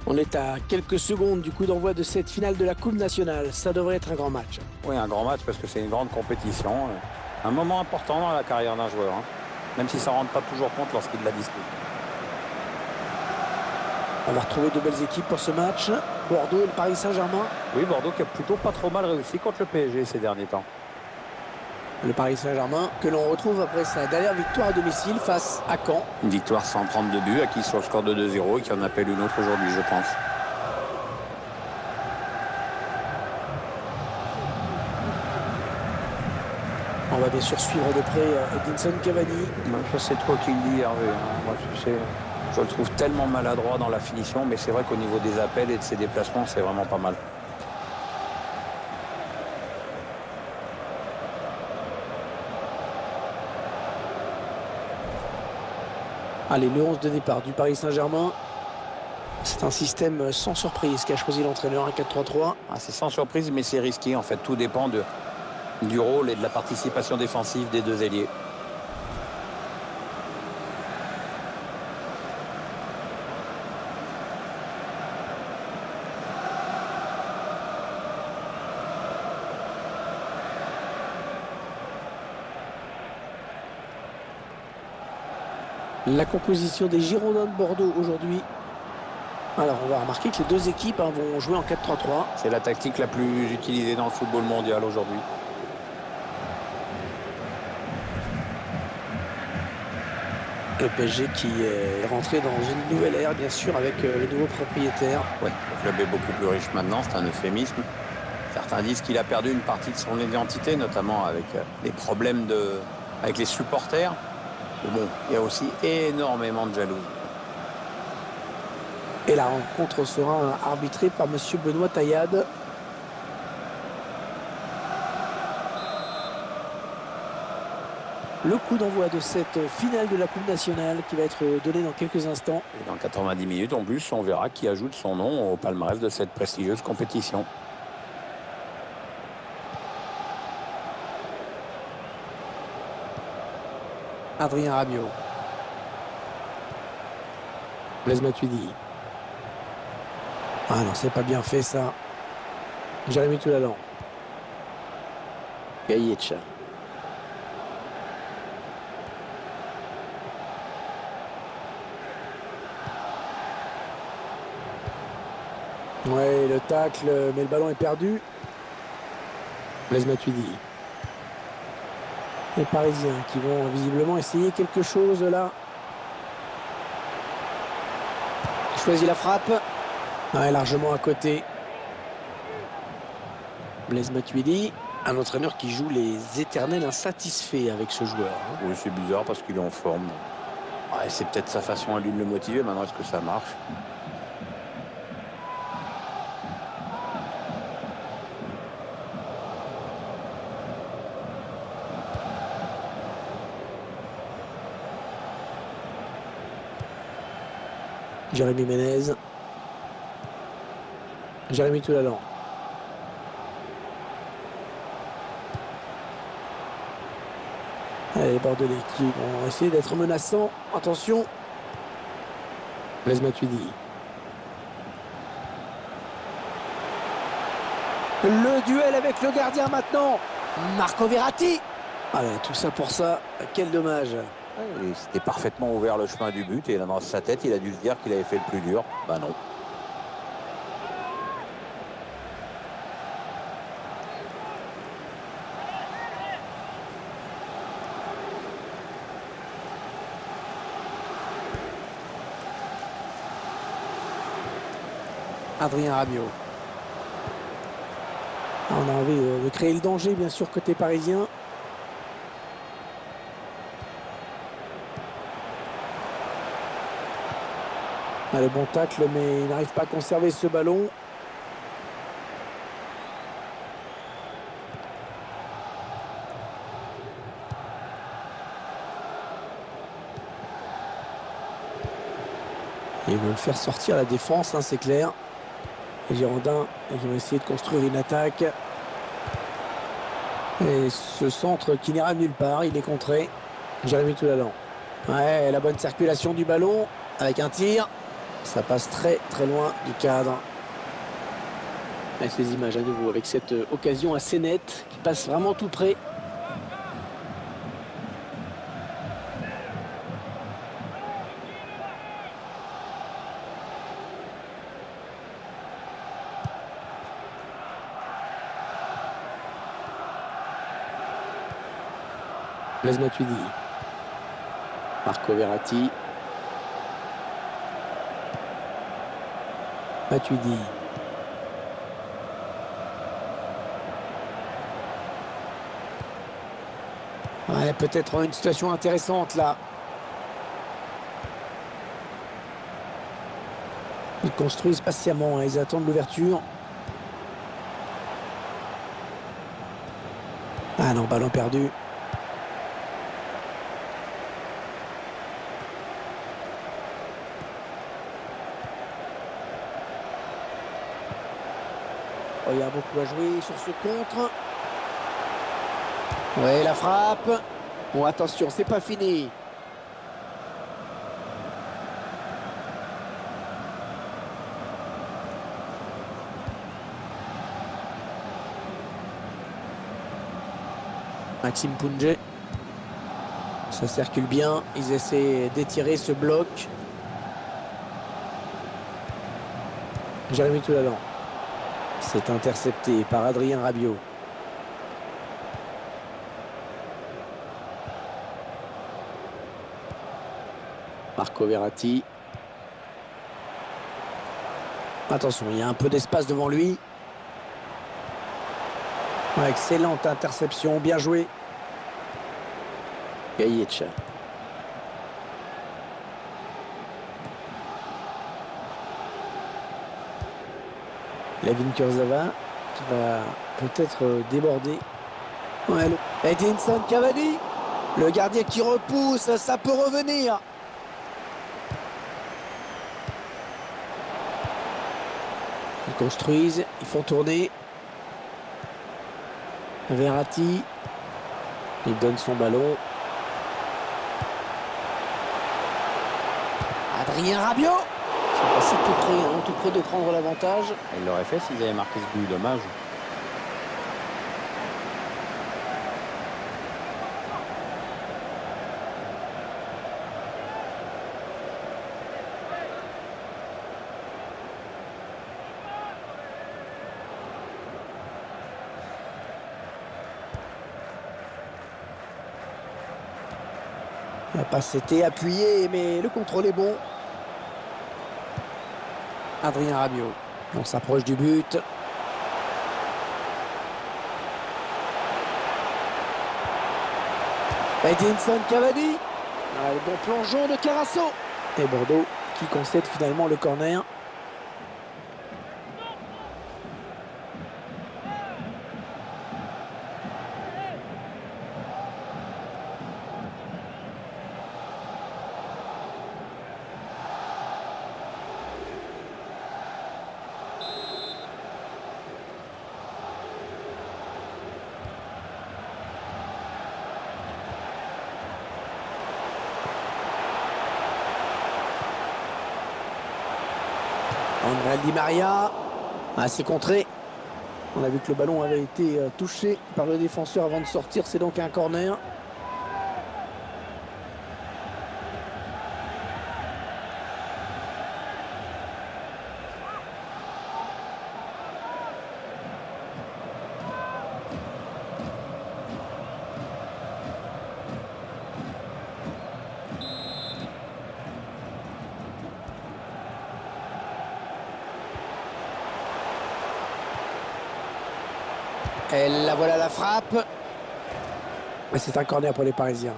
On est à quelques secondes du coup d'envoi de cette finale de la Coupe nationale. Ça devrait être un grand match. Oui, un grand match parce que c'est une grande compétition. Un moment important dans la carrière d'un joueur, hein. Même si ça ne rend pas toujours compte lorsqu'il la dispute. On va retrouver de belles équipes pour ce match. Bordeaux et le Paris Saint-Germain. Oui, Bordeaux qui a plutôt pas trop mal réussi contre le PSG ces derniers temps. Le Paris Saint-Germain que l'on retrouve après sa dernière victoire à domicile face à Caen. Une victoire sans prendre de but, acquise sur le score de 2-0 et qui en appelle une autre aujourd'hui, je pense. On va bien sûr suivre de près Edinson Cavani. Ça, c'est toi qui le dis, Hervé. Moi, tu sais, je le trouve tellement maladroit dans la finition, mais c'est vrai qu'au niveau des appels et de ses déplacements, c'est vraiment pas mal. Allez, le 11 de départ du Paris Saint-Germain. C'est un système sans surprise qu'a choisi l'entraîneur, un 4-3-3. C'est sans surprise, mais c'est risqué. En fait, tout dépend du rôle et de la participation défensive des deux ailiers. La composition des Girondins de Bordeaux aujourd'hui. Alors on va remarquer que les deux équipes vont jouer en 4-3-3. C'est la tactique la plus utilisée dans le football mondial aujourd'hui. Le PSG qui est rentré dans une nouvelle ère, bien sûr, avec le nouveau propriétaire. Oui, le club est beaucoup plus riche maintenant, c'est un euphémisme. Certains disent qu'il a perdu une partie de son identité, notamment avec les problèmes avec les supporters. Mais bon, il y a aussi énormément de jalousie. Et la rencontre sera arbitrée par M. Benoît Taillade. Le coup d'envoi de cette finale de la Coupe nationale qui va être donnée dans quelques instants. Et dans 90 minutes, en plus, on verra qui ajoute son nom au palmarès de cette prestigieuse compétition. Adrien Rabiot. Blaise Matuidi. Ah non, c'est pas bien fait ça. Jérémy Toulalan. Gaïtch. Ouais, le tacle, mais le ballon est perdu. Blaise Matuidi. Les Parisiens qui vont visiblement essayer quelque chose là. Il choisit la frappe. Ouais, largement à côté. Blaise Matuidi, un entraîneur qui joue les éternels insatisfaits avec ce joueur. Oui, c'est bizarre parce qu'il est en forme. Ouais, c'est peut-être sa façon à lui de le motiver. Maintenant, est-ce que ça marche ? Jérémy Ménez. Jérémy Toulalan. Allez, les Bordelais qui vont essayer d'être menaçants. Attention. Blaise Matuidi. Le duel avec le gardien maintenant. Marco Verratti. Allez, tout ça pour ça. Quel dommage. Et c'était parfaitement ouvert le chemin du but et là, dans sa tête, il a dû se dire qu'il avait fait le plus dur. Bah non. Adrien Rabiot. On a envie de créer le danger, bien sûr, côté parisien. Allez, bon tacle, mais il n'arrive pas à conserver ce ballon. Ils veulent faire sortir la défense, c'est clair. Les Girondins, ils vont essayer de construire une attaque. Et ce centre qui n'ira nulle part, il est contré. Jérémy Toulalan. Ouais, la bonne circulation du ballon avec un tir. Ça passe très très loin du cadre. Et ces images à nouveau avec cette occasion assez nette qui passe vraiment tout près. Blaise Matuidi. Marco Verratti. Matuidi. Ouais, peut-être une situation intéressante là. Ils construisent patiemment, hein, ils attendent l'ouverture. Ah non, ballon perdu. Oh, il y a beaucoup à jouer sur ce contre. Ouais, la frappe. Bon, attention, c'est pas fini. Maxime Pounjé. Ça circule bien. Ils essaient d'étirer ce bloc. Jérémy Toulalan. C'est intercepté par Adrien Rabiot. Marco Verratti. Attention, il y a un peu d'espace devant lui. Ouais, excellente interception, bien joué. Gaïetch. Lavin Kurzawa qui va peut-être déborder. Ouais, Edinson Cavani. Le gardien qui repousse, ça peut revenir. Ils construisent, ils font tourner. Verratti. Il donne son ballon. Adrien Rabiot. C'est passé tout près de prendre l'avantage. Il l'aurait fait s'ils avaient marqué ce but, dommage. La passe était appuyée, mais le contrôle est bon. Adrien Rabiot. On s'approche du but. Edinson Cavani. Ah, le bon plongeon de Carasso. Et Bordeaux qui concède finalement le corner. André Di Maria. Ah, c'est contré. On a vu que le ballon avait été touché par le défenseur avant de sortir. C'est donc un corner. Et là voilà la frappe. Et c'est un corner pour les Parisiens.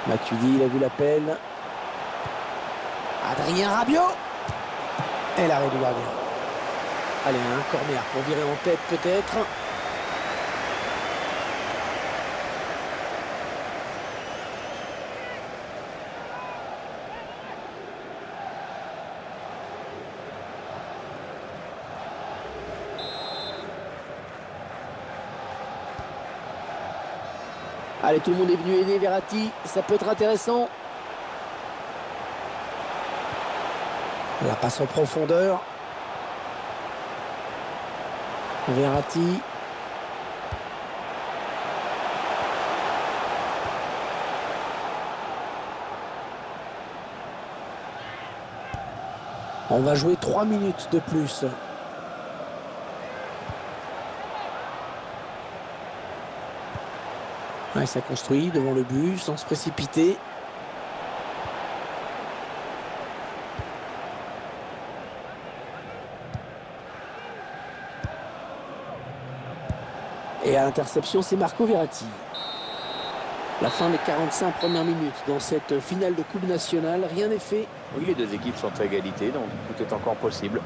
Matuidi, il a vu l'appel. Adrien Rabiot. Et l'arrêt du gardien. Allez, un corner pour virer en tête peut-être. Allez, tout le monde est venu aider Verratti. Ça peut être intéressant. La passe en profondeur. Verratti. On va jouer 3 minutes de plus. Ouais, ça construit devant le but sans se précipiter. Et à l'interception, c'est Marco Verratti. La fin des 45 premières minutes dans cette finale de Coupe nationale. Rien n'est fait. Oui, les deux équipes sont à égalité, donc tout est encore possible.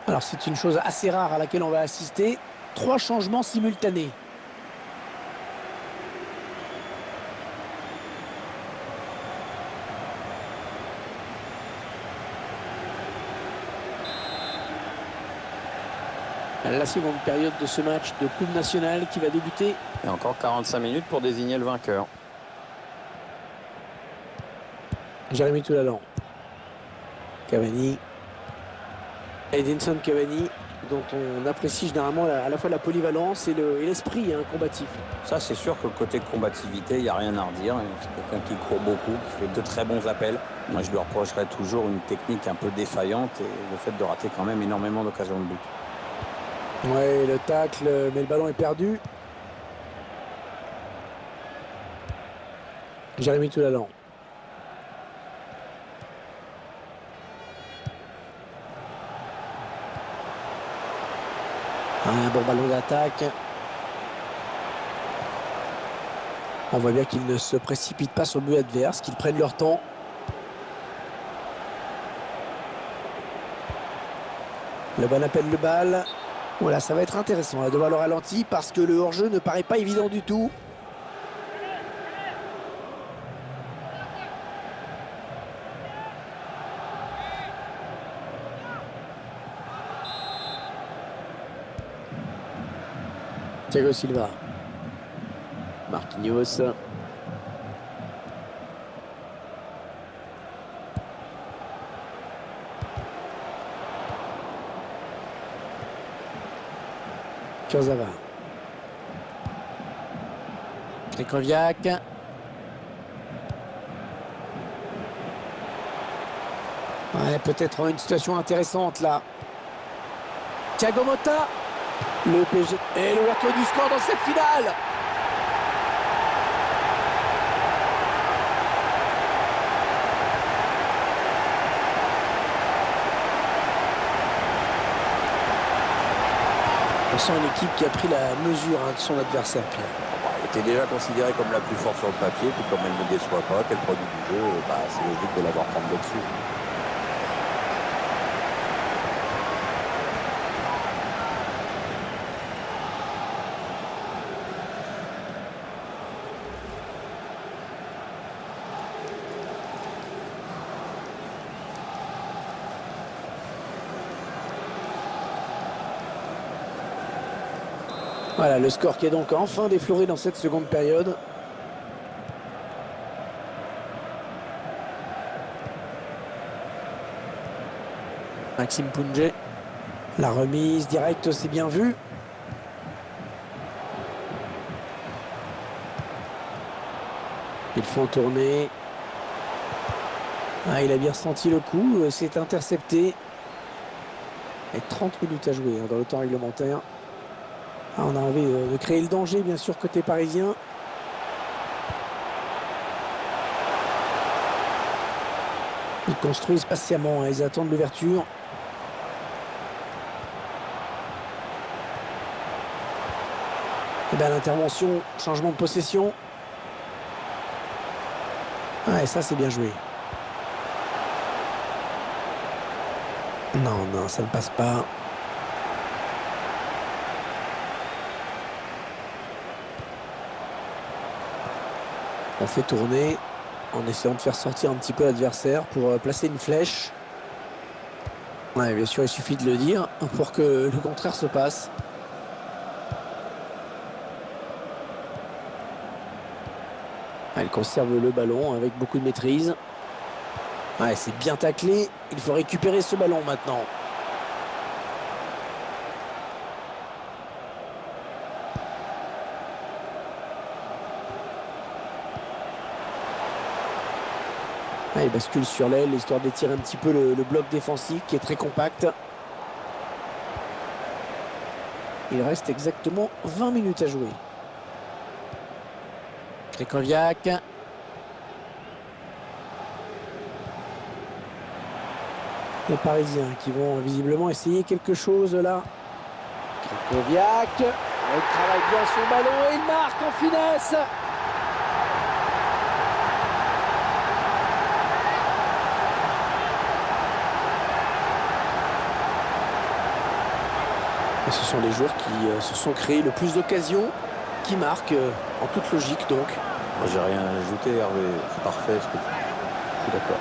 Alors c'est une chose assez rare à laquelle on va assister. 3 changements simultanés. La seconde période de ce match de Coupe nationale qui va débuter. Et encore 45 minutes pour désigner le vainqueur. Jérémy Toulalan. Cavani. Edinson Cavani, dont on apprécie généralement à la fois la polyvalence et l'esprit combatif. Ça, c'est sûr que côté combativité, il n'y a rien à redire. C'est quelqu'un qui court beaucoup, qui fait de très bons appels. Moi, je lui reprocherais toujours une technique un peu défaillante et le fait de rater quand même énormément d'occasions de but. Ouais, le tacle, mais le ballon est perdu. Jérémy Toulalan. Un bon ballon d'attaque. On voit bien qu'ils ne se précipitent pas sur le but adverse, qu'ils prennent leur temps. Le bon appel de balle. Voilà, ça va être intéressant de voir le ralenti parce que le hors-jeu ne paraît pas évident du tout. Thiago Silva. Marquinhos. Kurzawa. Krychowiak. Ouais, peut-être une situation intéressante là. Thiago Motta. Le PSG et l'ouverture du score dans cette finale. On sent une équipe qui a pris la mesure de son adversaire, Pierre. Elle était déjà considérée comme la plus forte sur le papier, puis comme elle ne déçoit pas, qu'elle produit du jeu, c'est logique de l'avoir prendre dessus. Voilà, le score qui est donc enfin défloré dans cette seconde période. Maxime Pounjé. La remise directe, c'est bien vu. Ils font tourner. Ah, il a bien ressenti le coup. C'est intercepté. Et 30 minutes à jouer dans le temps réglementaire. Ah, on a envie de créer le danger, bien sûr, côté parisien. Ils construisent patiemment, hein, ils attendent l'ouverture. Et bien l'intervention, changement de possession. Ah, et ça c'est bien joué. Non, non, ça ne passe pas. On fait tourner en essayant de faire sortir un petit peu l'adversaire pour placer une flèche. Ouais, bien sûr, il suffit de le dire pour que le contraire se passe. Elle conserve le ballon avec beaucoup de maîtrise. Ouais, c'est bien taclé. Il faut récupérer ce ballon maintenant. Il bascule sur l'aile, histoire d'étirer un petit peu le bloc défensif qui est très compact. Il reste exactement 20 minutes à jouer. Krychowiak. Les Parisiens qui vont visiblement essayer quelque chose là. Krychowiak. Il travaille bien son ballon et il marque en finesse. Et ce sont les joueurs qui se sont créés le plus d'occasions, qui marquent en toute logique donc. Moi, j'ai rien à ajouter, Hervé. C'est parfait ce que tu... Je suis d'accord.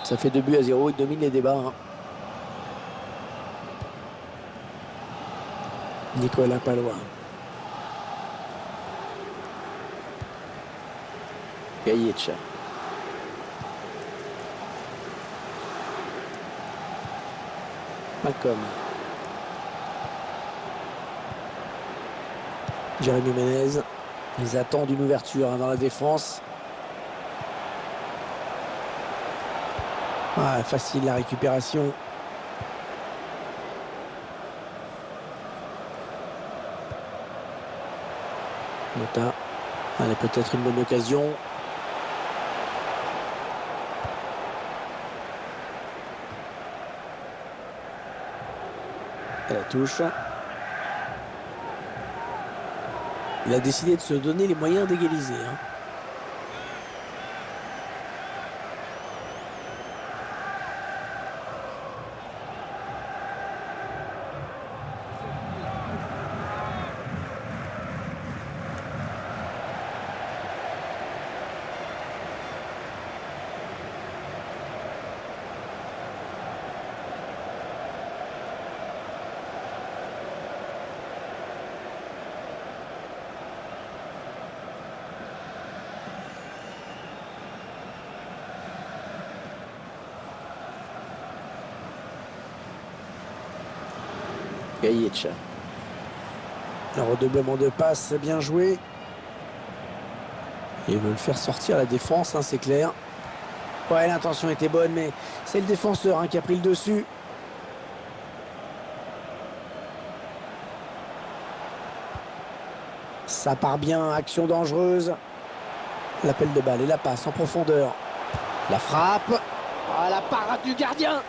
Ça fait 2-0, il domine les débats. Hein. Nicolas Palois. Gaïetch. Malcolm. Jérémy Ménez. Ils attendent une ouverture dans la défense. Ah, facile la récupération. Mota. Allez, peut-être une bonne occasion. Et la touche. Il a décidé de se donner les moyens d'égaliser. Hein. Gaïetch. Le redoublement de passe, bien joué. Ils veulent faire sortir la défense, hein, c'est clair. Ouais, l'intention était bonne, mais c'est le défenseur hein, qui a pris le dessus. Ça part bien, action dangereuse. L'appel de balle et la passe en profondeur. La frappe. Ah, la parade du gardien.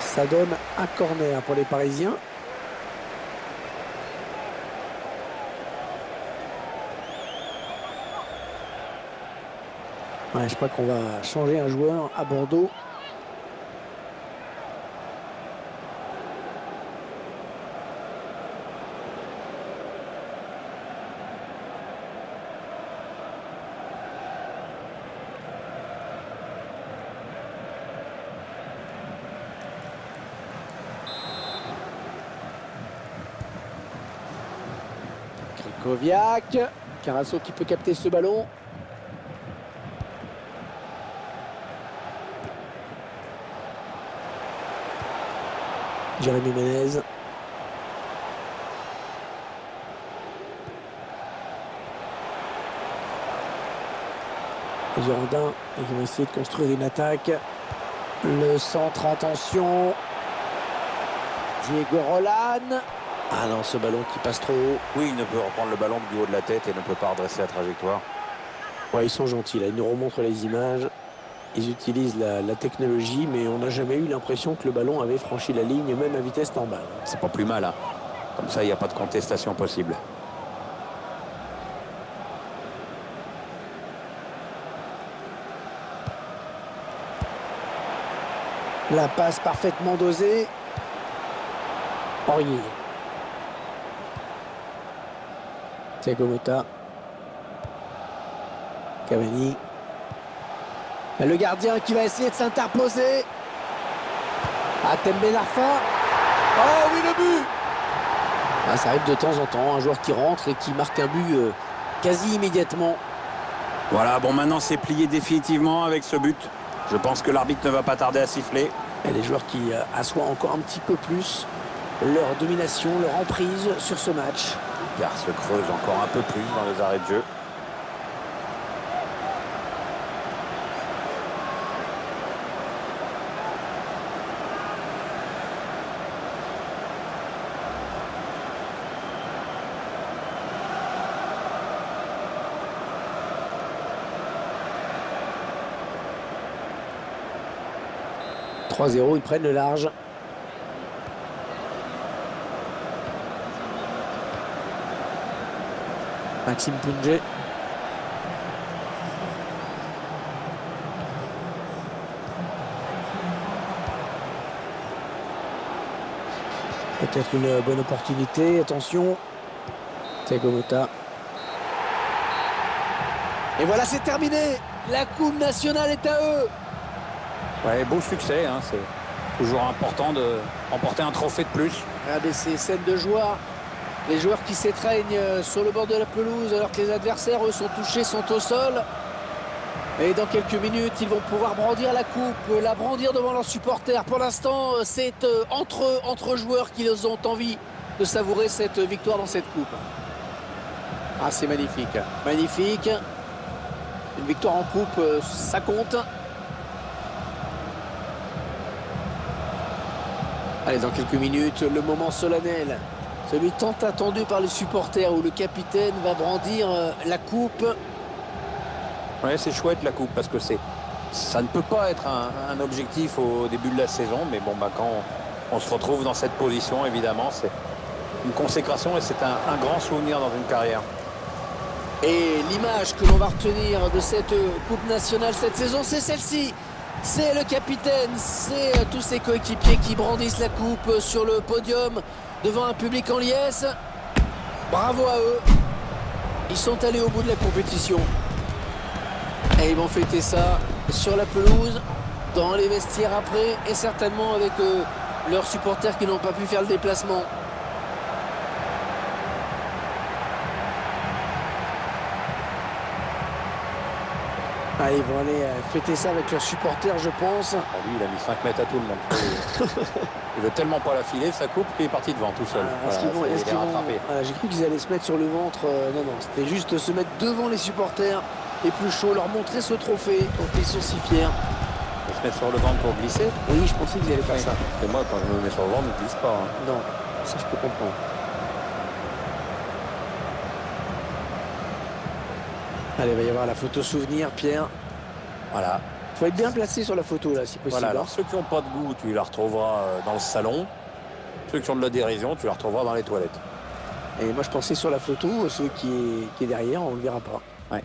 Ça donne un corner pour les Parisiens. Ouais, je crois qu'on va changer un joueur à Bordeaux. Koviak. Carasso qui peut capter ce ballon. Jérémy Menez. Girondins qui vont essayer de construire une attaque. Le centre, attention. Diego Roland. Ah non, ce ballon qui passe trop haut. Oui, il ne peut reprendre le ballon du haut de la tête et ne peut pas redresser la trajectoire. Ouais, ils sont gentils, là. Ils nous remontrent les images. Ils utilisent la technologie, mais on n'a jamais eu l'impression que le ballon avait franchi la ligne, même à vitesse normale. C'est pas plus mal, hein. Comme ça, il n'y a pas de contestation possible. La passe parfaitement dosée. Aurier. Thiago Motta. Cavani. Le gardien qui va essayer de s'interposer. Tembe Larfa. Oh oui, le but! Ah, ça arrive de temps en temps, un joueur qui rentre et qui marque un but quasi immédiatement. Voilà, bon, maintenant c'est plié définitivement avec ce but. Je pense que l'arbitre ne va pas tarder à siffler. Et les joueurs qui assoient encore un petit peu plus leur domination, leur emprise sur ce match. Car se creuse encore un peu plus dans les arrêts de jeu. « 3-0, ils prennent le large. Maxime Pounjé. Peut-être une bonne opportunité. Attention. Thiago Motta. Et voilà, c'est terminé. La Coupe nationale est à eux. Ouais, beau succès, hein. C'est toujours important de remporter un trophée de plus. Regardez ces scènes de joie. Les joueurs qui s'étreignent sur le bord de la pelouse alors que les adversaires, eux, sont touchés, sont au sol. Et dans quelques minutes, ils vont pouvoir brandir la coupe, la brandir devant leurs supporters. Pour l'instant, c'est entre joueurs qui ont envie de savourer cette victoire dans cette coupe. Ah, c'est magnifique. Magnifique. Une victoire en coupe, ça compte. Allez, dans quelques minutes, le moment solennel. Celui tant attendu par les supporters où le capitaine va brandir la coupe. Ouais, c'est chouette la coupe parce que ça ne peut pas être un objectif au début de la saison. Mais bon, bah, quand on se retrouve dans cette position, évidemment, c'est une consécration et c'est un grand souvenir dans une carrière. Et l'image que l'on va retenir de cette Coupe nationale cette saison, c'est celle-ci. C'est le capitaine, c'est tous ses coéquipiers qui brandissent la coupe sur le podium devant un public en liesse. Bravo à eux. Ils sont allés au bout de la compétition. Et ils vont fêter ça sur la pelouse, dans les vestiaires après, et certainement avec leurs supporters qui n'ont pas pu faire le déplacement. Ah, ils vont aller fêter ça avec leurs supporters, je pense. Ah, lui, il a mis 5 mètres à tout le monde. Il veut tellement pas la filer, sa coupe, qu'il est parti devant tout seul. J'ai cru qu'ils allaient se mettre sur le ventre. Non, c'était juste se mettre devant les supporters, les plus chauds, leur montrer ce trophée dont ils sont si fiers. Se mettre sur le ventre pour glisser. Oui, je pensais qu'ils allaient faire ça. Et moi, quand je me mets sur le ventre, je ne glisse pas. Hein. Non, ça je peux comprendre. Allez, il va y avoir la photo souvenir, Pierre. Voilà. Il faut être bien placé sur la photo, là, si possible. Voilà, alors ceux qui n'ont pas de goût, tu la retrouveras dans le salon. Ceux qui ont de la dérision, tu la retrouveras dans les toilettes. Et moi, je pensais sur la photo, celui qui est derrière, on ne le verra pas. Ouais.